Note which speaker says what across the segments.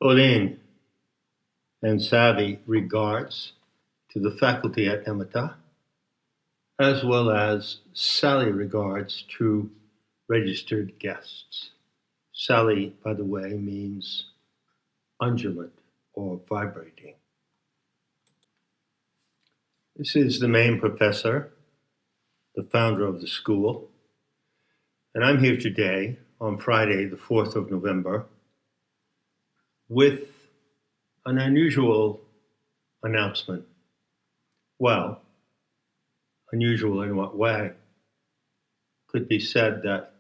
Speaker 1: Olin and Savvy regards to the faculty at Emita, as well as Sally regards to registered guests. Sally, by the way, means undulant or vibrating. This is the main professor, the founder of the school, and I'm here today on Friday, the 4th of November, with an unusual announcement. Well, unusual in what way? Could be said that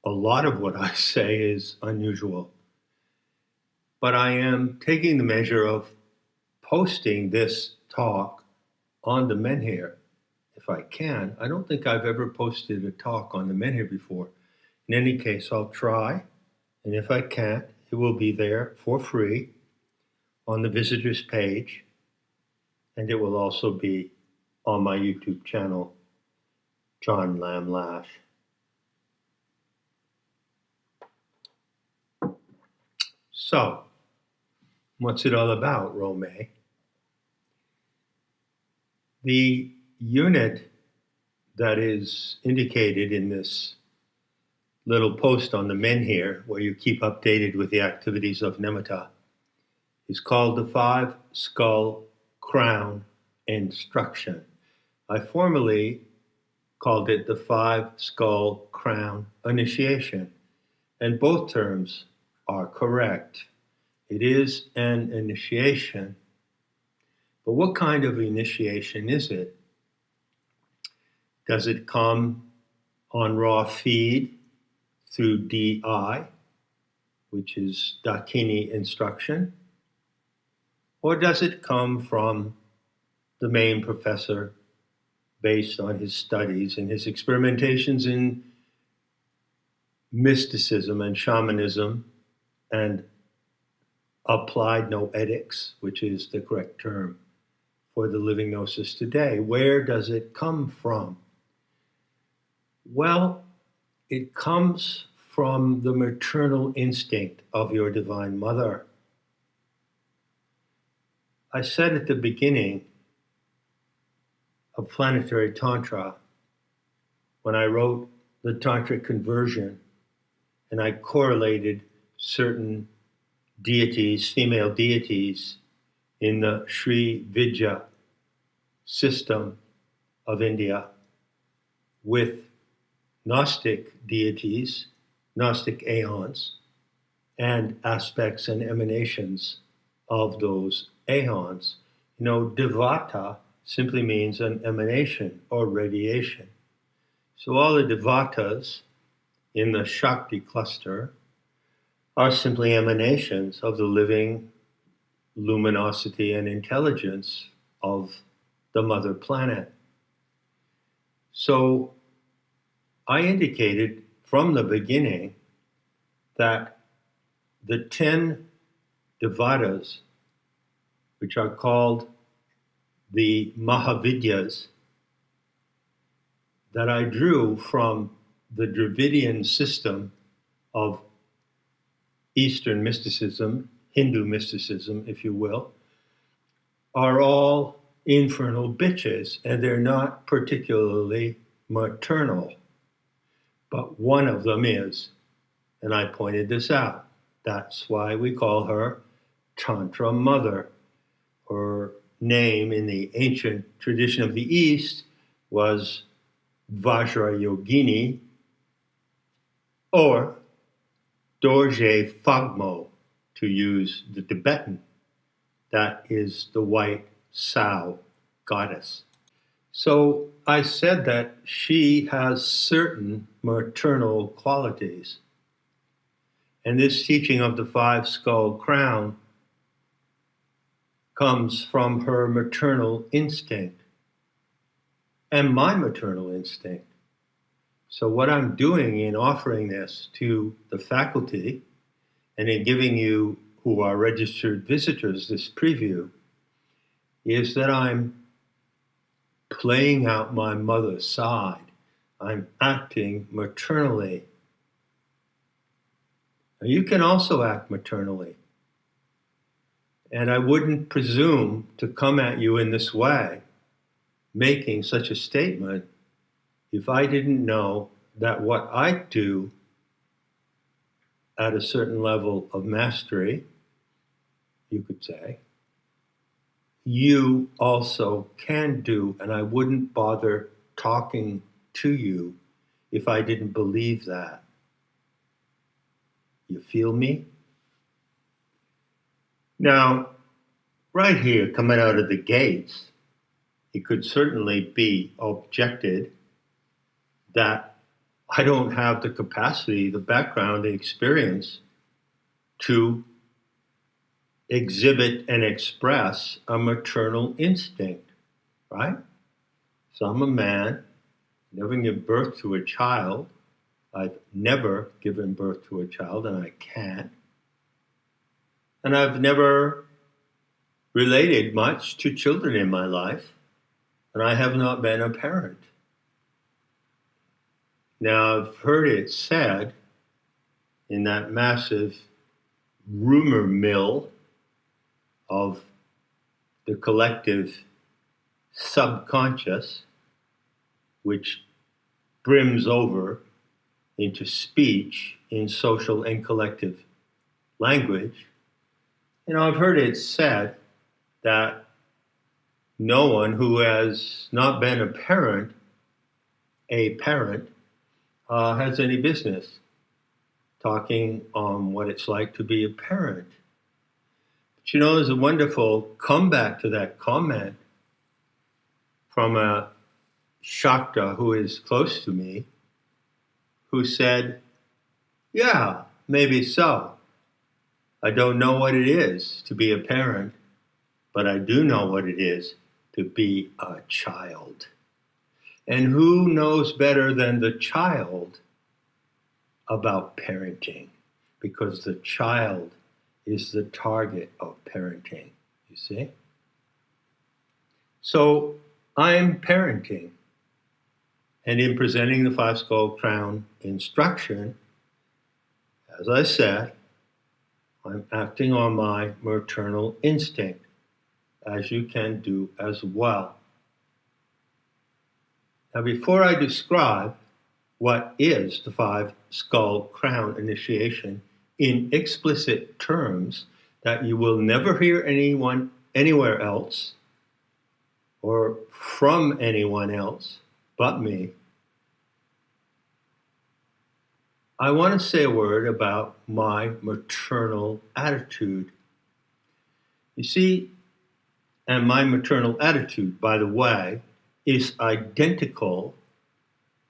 Speaker 1: a lot of what I say is unusual. But I am taking the measure of posting this talk on the Menhir, if I can. I don't think I've ever posted a talk on the Menhir before. In any case, I'll try, and if I can't, it will be there for free on the visitors page, and it will also be on my YouTube channel, John Lamb Lash. So, what's it all about, Rome? The unit that is indicated in this little post on the Menhir, where you keep updated with the activities of Nemata, is called the Five Skull Crown Instruction. I formerly called it the Five Skull Crown Initiation, and both terms are correct. It is an initiation, but what kind of initiation is it? Does it come on raw feed through DI, which is Dakini instruction, or does it come from the main professor based on his studies and his experimentations in mysticism and shamanism and applied noetics, which is the correct term for the living gnosis today? Where does it come from? Well, it comes from the maternal instinct of your Divine Mother. I said at the beginning of Planetary Tantra, when I wrote the Tantric Conversion, and I correlated certain deities, female deities, in the Sri Vidya system of India with Gnostic deities, Gnostic aeons, and aspects and emanations of those aeons. You know, Devata simply means an emanation or radiation. So all the Devatas in the Shakti cluster are simply emanations of the living luminosity and intelligence of the mother planet. So I indicated from the beginning that the 10 Devatas, which are called the Mahavidyas, that I drew from the Dravidian system of Eastern mysticism, Hindu mysticism, if you will, are all infernal bitches, and they're not particularly maternal. But one of them is, and I pointed this out. That's why we call her Tantra Mother. Her name in the ancient tradition of the East was Vajrayogini or Dorje Phagmo, to use the Tibetan. That is the white sow goddess. So I said that she has certain maternal qualities. And this teaching of the five skull crown comes from her maternal instinct and my maternal instinct. So what I'm doing in offering this to the faculty and in giving you who are registered visitors this preview is that I'm playing out my mother's side. I'm acting maternally. Now, you can also act maternally. And I wouldn't presume to come at you in this way, making such a statement, if I didn't know that what I do at a certain level of mastery, you could say, you also can do, and I wouldn't bother talking to you if I didn't believe that. You feel me? Now, right here, coming out of the gates, it could certainly be objected that I don't have the capacity, the background, the experience to exhibit and express a maternal instinct, right? So I'm a man, never give birth to a child. I've never given birth to a child, and I can't. And I've never related much to children in my life, and I have not been a parent. Now, I've heard it said in that massive rumor mill of the collective subconscious, which brims over into speech in social and collective language. I've heard it said that no one who has not been a parent has any business talking on what it's like to be a parent. But there's a wonderful comeback to that comment from a Shakta who is close to me, who said, yeah, maybe so. I don't know what it is to be a parent, but I do know what it is to be a child. And who knows better than the child about parenting? Because the child is the target of parenting, you see? So I'm parenting. And in presenting the 5 skull crown instruction, as I said, I'm acting on my maternal instinct, as you can do as well. Now, before I describe what is the 5 skull crown initiation in explicit terms that you will never hear anyone anywhere else or from anyone else but me, I want to say a word about my maternal attitude. You see, and my maternal attitude, by the way, is identical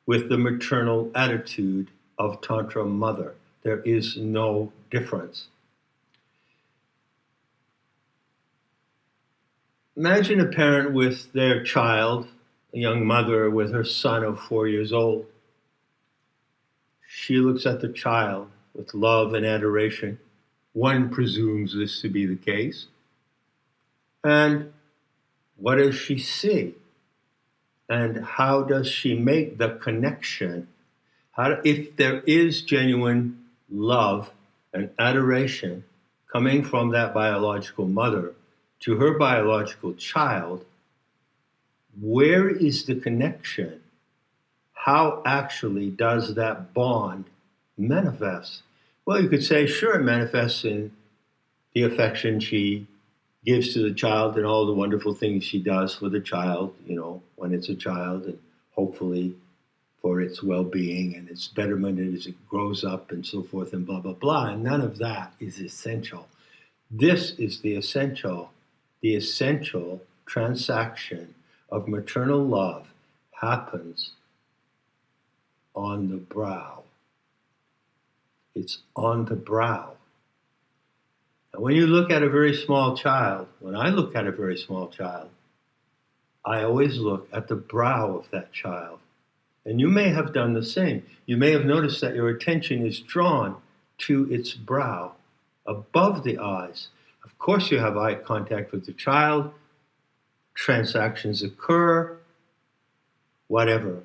Speaker 1: with the maternal attitude of Tantra Mother. There is no difference. Imagine a parent with their child, a young mother with her son of 4 years old. She looks at the child with love and adoration. One presumes this to be the case. And what does she see? And how does she make the connection? If there is genuine love and adoration coming from that biological mother to her biological child, where is the connection? How actually does that bond manifest? Well, you could say, sure, it manifests in the affection she gives to the child and all the wonderful things she does for the child, when it's a child, and hopefully for its well-being and its betterment as it grows up and so forth and blah, blah, blah. And none of that is essential. This is the essential transaction of maternal love happens on the brow. It's on the brow. And when you look at a very small child, when I look at a very small child, I always look at the brow of that child. And you may have done the same. You may have noticed that your attention is drawn to its brow, above the eyes. Of course, you have eye contact with the child, transactions occur, whatever.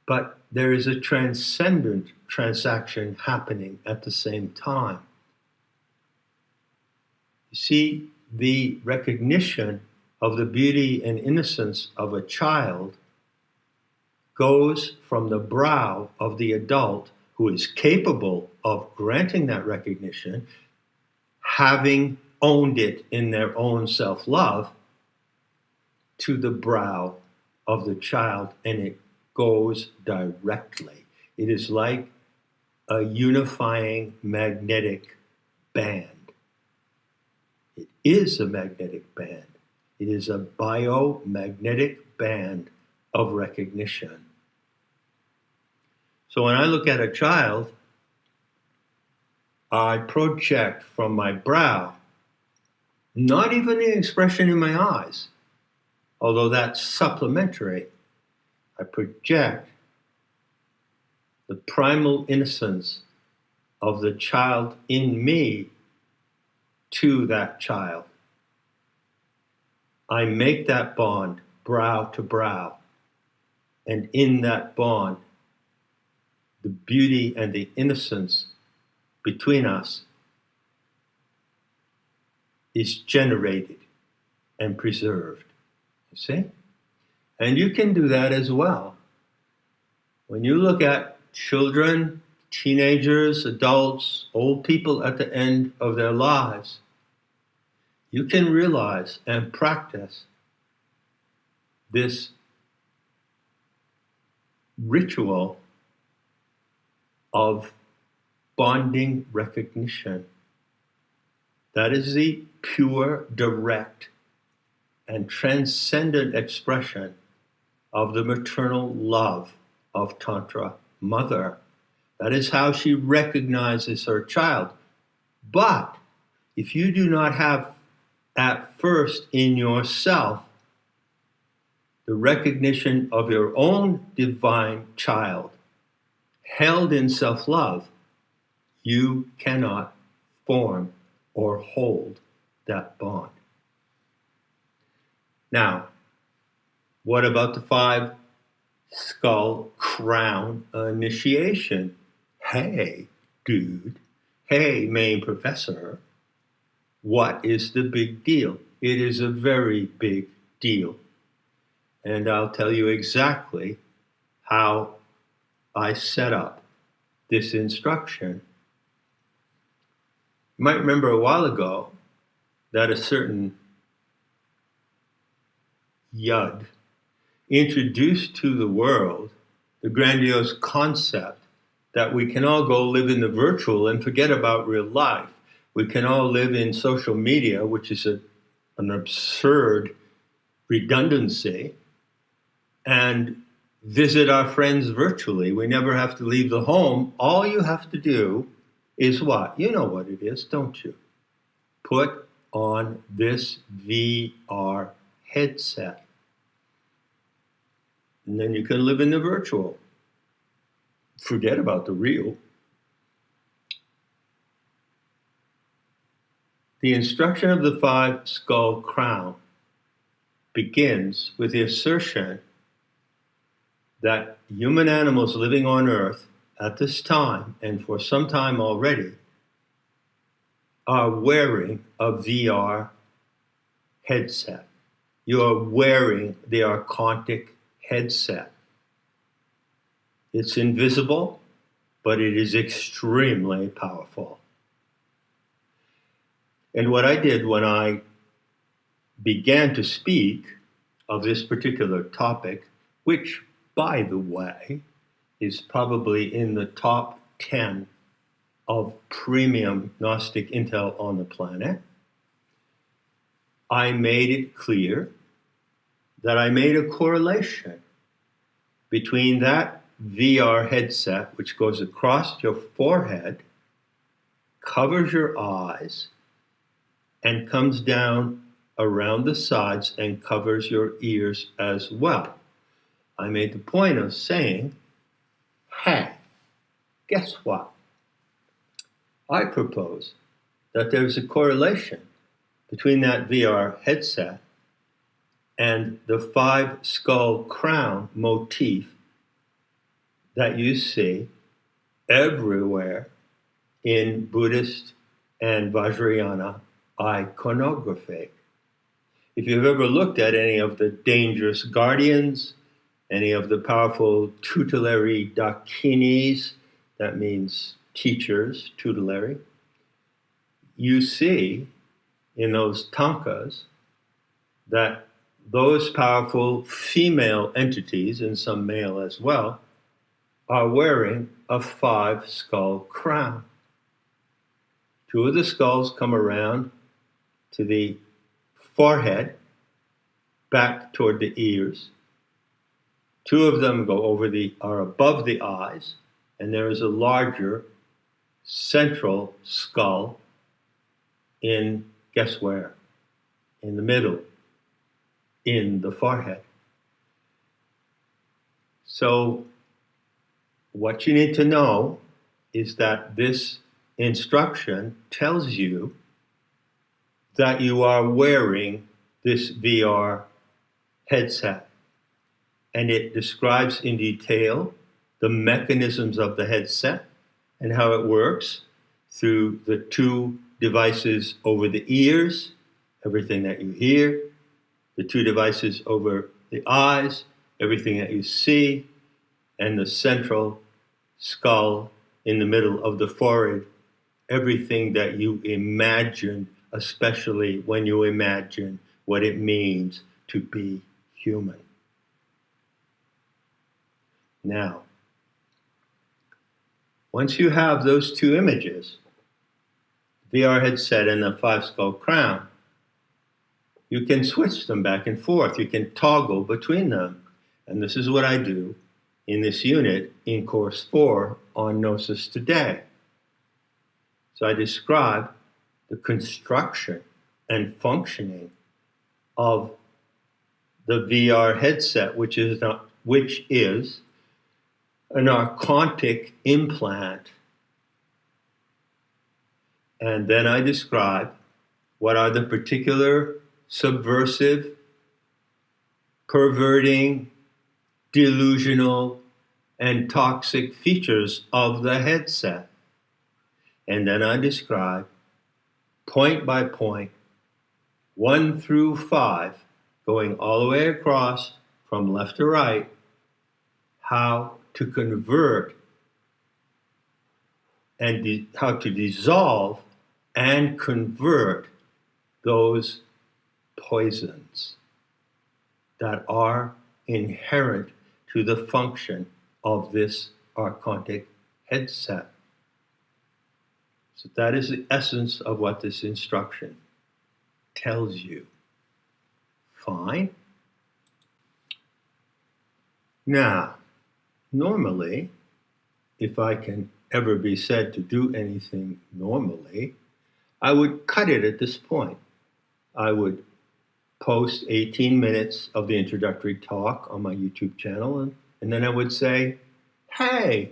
Speaker 1: But there is a transcendent transaction happening at the same time. You see, the recognition of the beauty and innocence of a child goes from the brow of the adult who is capable of granting that recognition, having owned it in their own self-love, to the brow of the child, and it goes directly. It is like a unifying magnetic band. It is a magnetic band. It is a biomagnetic band of recognition. So when I look at a child, I project from my brow, not even the expression in my eyes, although that's supplementary. I project the primal innocence of the child in me to that child. I make that bond brow to brow, and in that bond, the beauty and the innocence between us is generated and preserved. You see? And you can do that as well. When you look at children, teenagers, adults, old people at the end of their lives, you can realize and practice this ritual of bonding recognition. That is the pure, direct, and transcendent expression of the maternal love of Tantra Mother. That is how she recognizes her child. But if you do not have at first in yourself the recognition of your own divine child held in self-love, you cannot form or hold that bond. Now, what about the 5 skull crown initiation? Hey, dude. Hey, main professor. What is the big deal? It is a very big deal. And I'll tell you exactly how I set up this instruction. You might remember a while ago that a certain Yud introduced to the world the grandiose concept that we can all go live in the virtual and forget about real life. We can all live in social media, which is an absurd redundancy, and visit our friends virtually. We never have to leave the home. All you have to do is what? You know what it is, don't you? Put on this VR headset. And then you can live in the virtual. Forget about the real. The instruction of the 5 skull crown begins with the assertion that human animals living on Earth at this time, and for some time already, are wearing a VR headset. You are wearing the archontic headset. It's invisible, but it is extremely powerful. And what I did when I began to speak of this particular topic, which, by the way, is probably in the top 10 of premium Gnostic intel on the planet, I made it clear that I made a correlation between that VR headset, which goes across your forehead, covers your eyes, and comes down around the sides and covers your ears as well. I made the point of saying, hey, guess what? I propose that there's a correlation between that VR headset and the 5 skull crown motif that you see everywhere in Buddhist and Vajrayana iconography. If you've ever looked at any of the dangerous guardians, any of the powerful tutelary dakinis, that means teachers, tutelary, you see in those tankas that those powerful female entities, and some male as well, are wearing a 5-skull crown. 2 of the skulls come around to the forehead, back toward the ears. 2 of them are above the eyes, and there is a larger central skull in, guess where? In the middle, in the forehead. So what you need to know is that this instruction tells you that you are wearing this VR headset, and it describes in detail the mechanisms of the headset and how it works through the 2 devices over the ears, everything that you hear, the 2 devices over the eyes, everything that you see, and the central skull in the middle of the forehead, everything that you imagine, especially when you imagine what it means to be human. Now, once you have those 2 images, VR headset and the 5-skull crown, you can switch them back and forth. You can toggle between them. And this is what I do in this unit in Course 4 on Gnosis Today. So I describe the construction and functioning of the VR headset, which is an archontic implant. And then I describe what are the particular subversive, perverting, delusional, and toxic features of the headset. And then I describe, point by point, 1 through 5, going all the way across from left to right, how to convert and how to dissolve and convert those poisons that are inherent to the function of this archontic headset. So that is the essence of what this instruction tells you. Fine. Now, normally, if I can ever be said to do anything normally, I would cut it at this point. I would post 18 minutes of the introductory talk on my YouTube channel, and then I would say, hey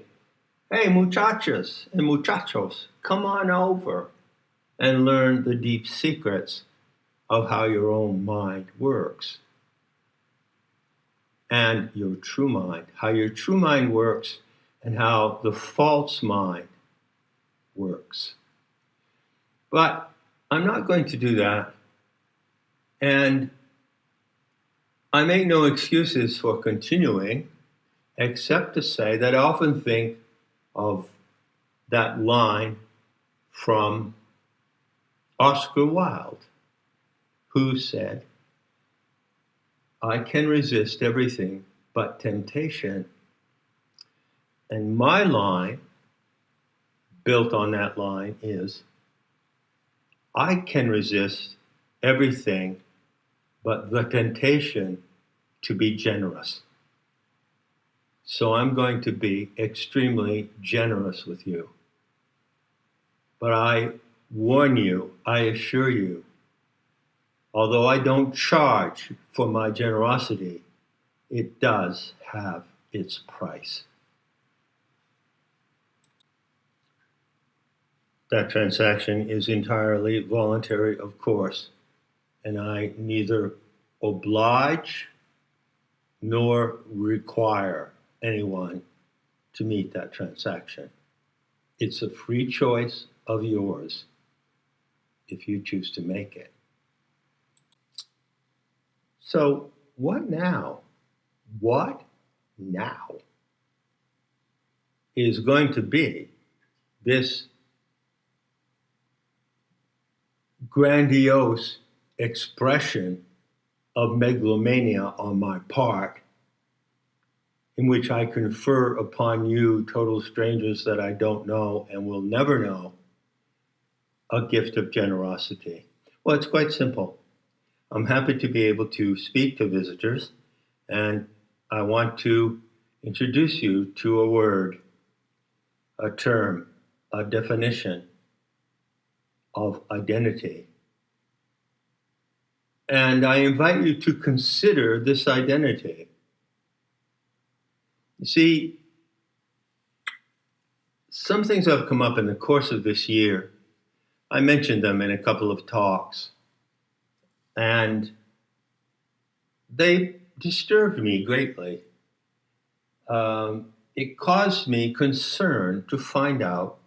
Speaker 1: muchachas and muchachos, come on over and learn the deep secrets of how your own mind works. And your true mind, how your true mind works and how the false mind works. But I'm not going to do that. And I make no excuses for continuing, except to say that I often think of that line from Oscar Wilde, who said, I can resist everything but temptation. And my line, built on that line, is, I can resist everything but the temptation to be generous. So I'm going to be extremely generous with you. But I warn you, I assure you, although I don't charge for my generosity, it does have its price. That transaction is entirely voluntary, of course, and I neither oblige nor require anyone to meet that transaction. It's a free choice of yours. if you choose to make it. So, what now? What now is going to be this grandiose expression of megalomania on my part, in which I confer upon you, total strangers that I don't know and will never know, a gift of generosity? Well, it's quite simple. I'm happy to be able to speak to visitors, and I want to introduce you to a word, a term, a definition of identity. And I invite you to consider this identity. You see, some things have come up in the course of this year. I mentioned them in a couple of talks, and they disturbed me greatly. It caused me concern to find out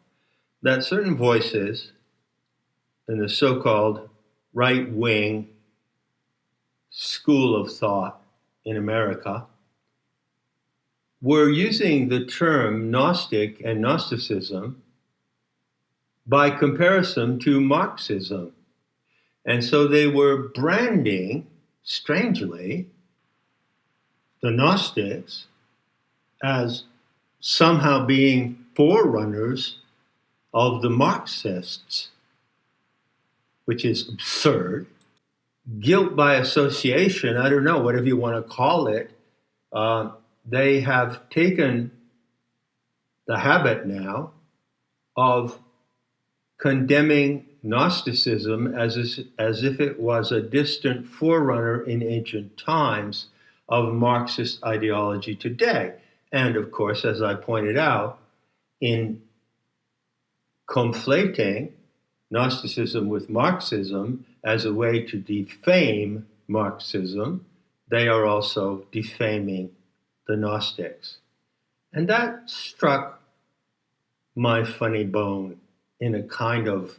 Speaker 1: that certain voices in the so-called right-wing school of thought in America were using the term Gnostic and Gnosticism by comparison to Marxism. And so they were branding, strangely, the Gnostics as somehow being forerunners of the Marxists, which is absurd. Guilt by association, I don't know, whatever you want to call it, they have taken the habit now of condemning Gnosticism as if it was a distant forerunner in ancient times of Marxist ideology today. And of course, as I pointed out, in conflating Gnosticism with Marxism as a way to defame Marxism, they are also defaming the Gnostics. And that struck my funny bone in a kind of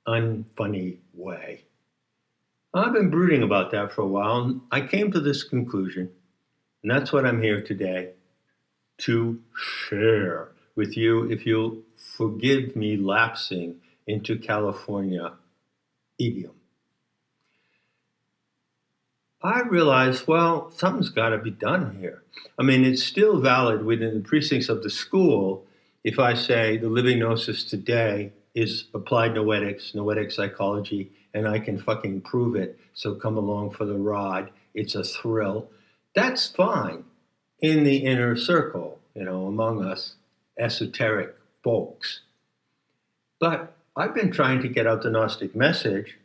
Speaker 1: unfunny way. I've been brooding about that for a while, and I came to this conclusion, and that's what I'm here today to share with you, if you'll forgive me lapsing into California idiom. I realized, well, something's got to be done here. I mean, it's still valid within the precincts of the school if I say the living gnosis today is applied noetics, noetic psychology, and I can fucking prove it, so come along for the ride. It's a thrill. That's fine in the inner circle, among us esoteric folks. But I've been trying to get out the Gnostic message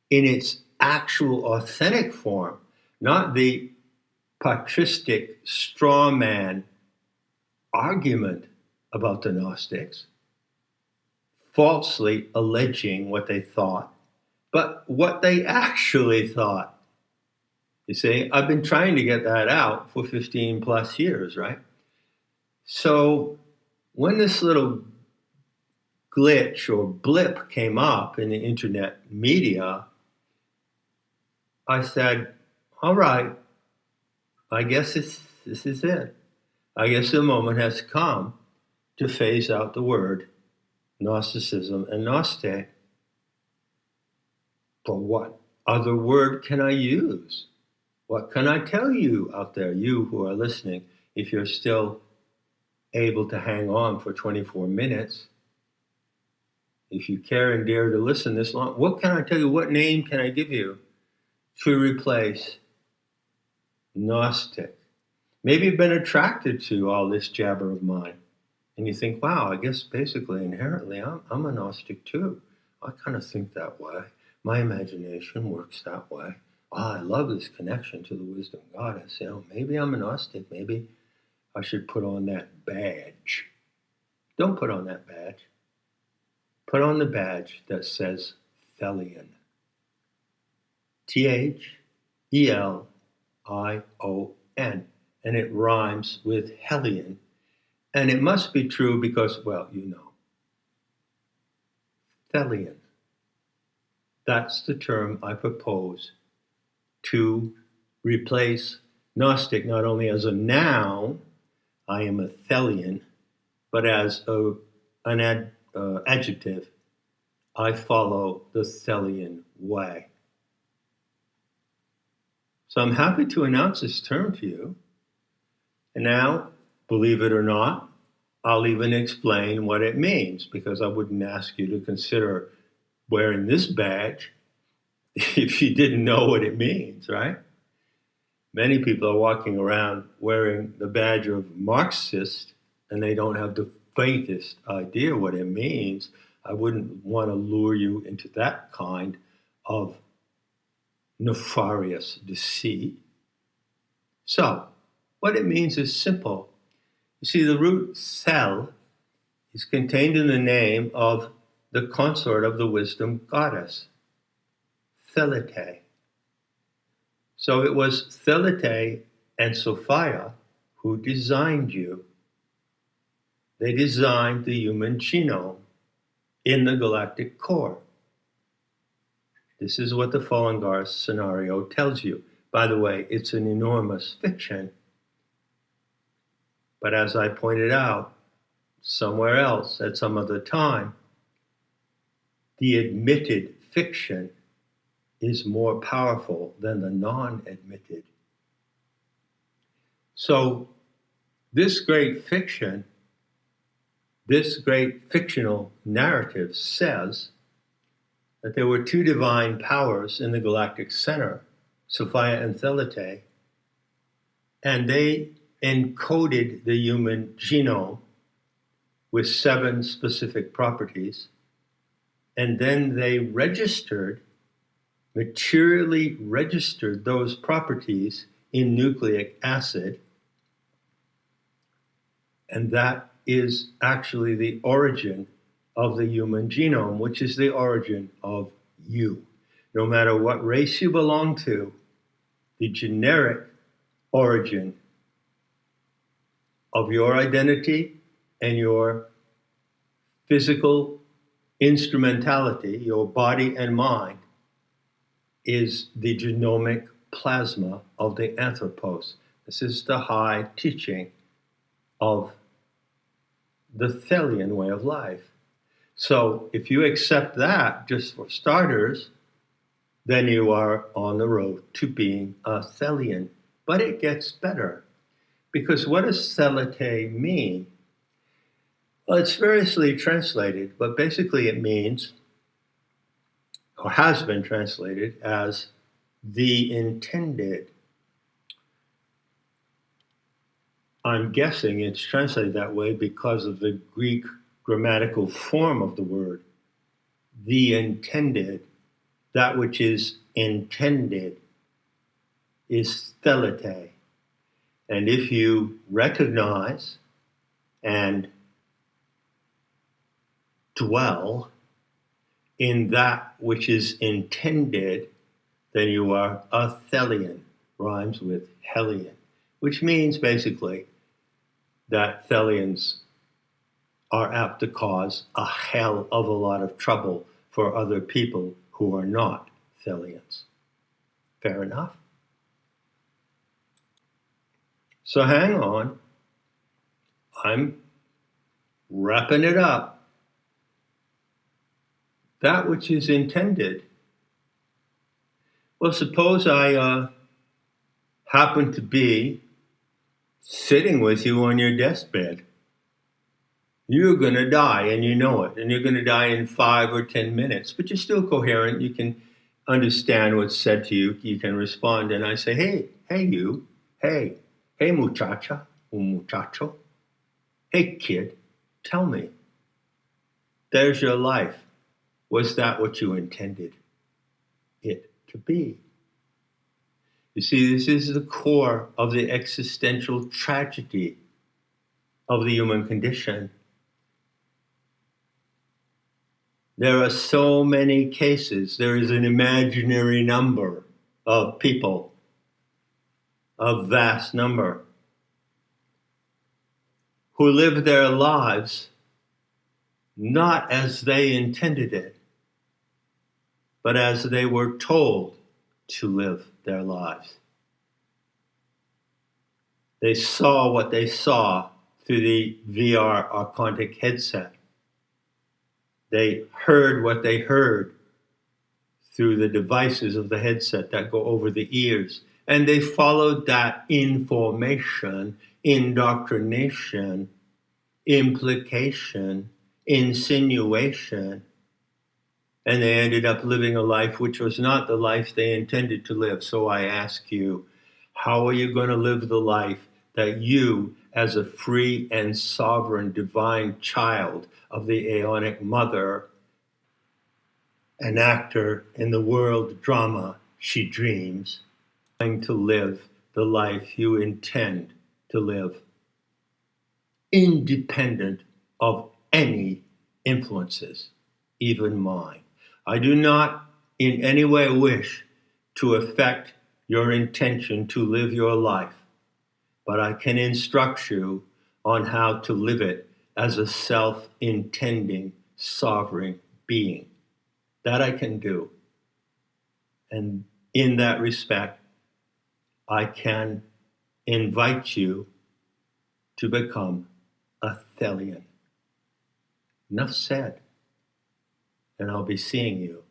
Speaker 1: in its actual authentic form, not the patristic straw man argument about the Gnostics, falsely alleging what they thought, but what they actually thought. You see, I've been trying to get that out for 15 plus years, right? So when this little glitch or blip came up in the internet media, I said, all right, I guess this is it. I guess the moment has come to phase out the word Gnosticism and Gnostic. But what other word can I use? What can I tell you out there, you who are listening, if you're still able to hang on for 24 minutes? If you care and dare to listen this long, what can I tell you? What name can I give you to replace Gnostic? Maybe you've been attracted to all this jabber of mine, and you think, wow, I guess basically inherently I'm a Gnostic too. I kind of think that way. My imagination works that way. Oh, I love this connection to the wisdom goddess. Maybe I'm a Gnostic. Maybe I should put on that badge. Don't put on that badge. Put on the badge that says Thelion. Thelion. And it rhymes with Hellion. And it must be true because, well, Thelion. That's the term I propose to replace Gnostic not only as a noun, I am a Thelian, but as an adjective, I follow the Thelian way. So I'm happy to announce this term to you. And now, believe it or not, I'll even explain what it means, because I wouldn't ask you to consider wearing this badge if you didn't know what it means, right? Many people are walking around wearing the badge of Marxist, and they don't have the faintest idea what it means. I wouldn't want to lure you into that kind of nefarious deceit. So, what it means is simple. You see, the root Thel is contained in the name of the consort of the wisdom goddess, Thelete. So it was Thelete and Sophia who designed you. They designed the human genome in the galactic core. This is what the Fallen Guard scenario tells you. By the way, it's an enormous fiction. But as I pointed out somewhere else at some other time, the admitted fiction is more powerful than the non-admitted. So this great fiction, this great fictional narrative says that there were two divine powers in the galactic center, Sophia and Thelete, and they encoded the human genome with 7 specific properties, and then they materially registered those properties in nucleic acid, and that is actually the origin of the human genome, which is the origin of you. No matter what race you belong to, the generic origin of your identity and your physical instrumentality, your body and mind, is the genomic plasma of the anthropos. This is the high teaching of the Thelian way of life. So if you accept that, just for starters, then you are on the road to being a Thelian. But it gets better. Because what does Thelete mean? Well, it's variously translated, but basically it means, or has been translated as, the intended. I'm guessing it's translated that way because of the Greek grammatical form of the word. The intended, that which is intended, is Thelete. And if you recognize and dwell in that which is intended, then you are a Thelian, rhymes with Hellion, which means basically that Thelians are apt to cause a hell of a lot of trouble for other people who are not Thelians. Fair enough? So hang on. I'm wrapping it up. That which is intended. Well, suppose I happen to be sitting with you on your deathbed. You're going to die, and you know it, and you're going to die in 5 or 10 minutes, but you're still coherent. You can understand what's said to you. You can respond, and I say, hey, you, hey, muchacha, or muchacho, hey, kid, tell me, there's your life. Was that what you intended it to be? You see, this is the core of the existential tragedy of the human condition. There are so many cases. There is an imaginary number of people, a vast number, who live their lives not as they intended it. but as they were told to live their lives. They saw what they saw through the VR Archontic headset. They heard what they heard through the devices of the headset that go over the ears. And they followed that information, indoctrination, implication, insinuation, and they ended up living a life which was not the life they intended to live. So I ask you, how are you going to live the life that you, as a free and sovereign divine child of the Aeonic Mother, an actor in the world drama she dreams, going to live the life you intend to live, independent of any influences, even mine? I do not in any way wish to affect your intention to live your life, but I can instruct you on how to live it as a self-intending, sovereign being. That I can do. And in that respect, I can invite you to become a Thelian. Enough said. And I'll be seeing you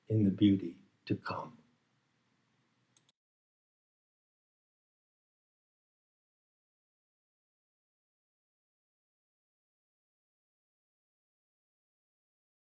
Speaker 1: in the beauty to come.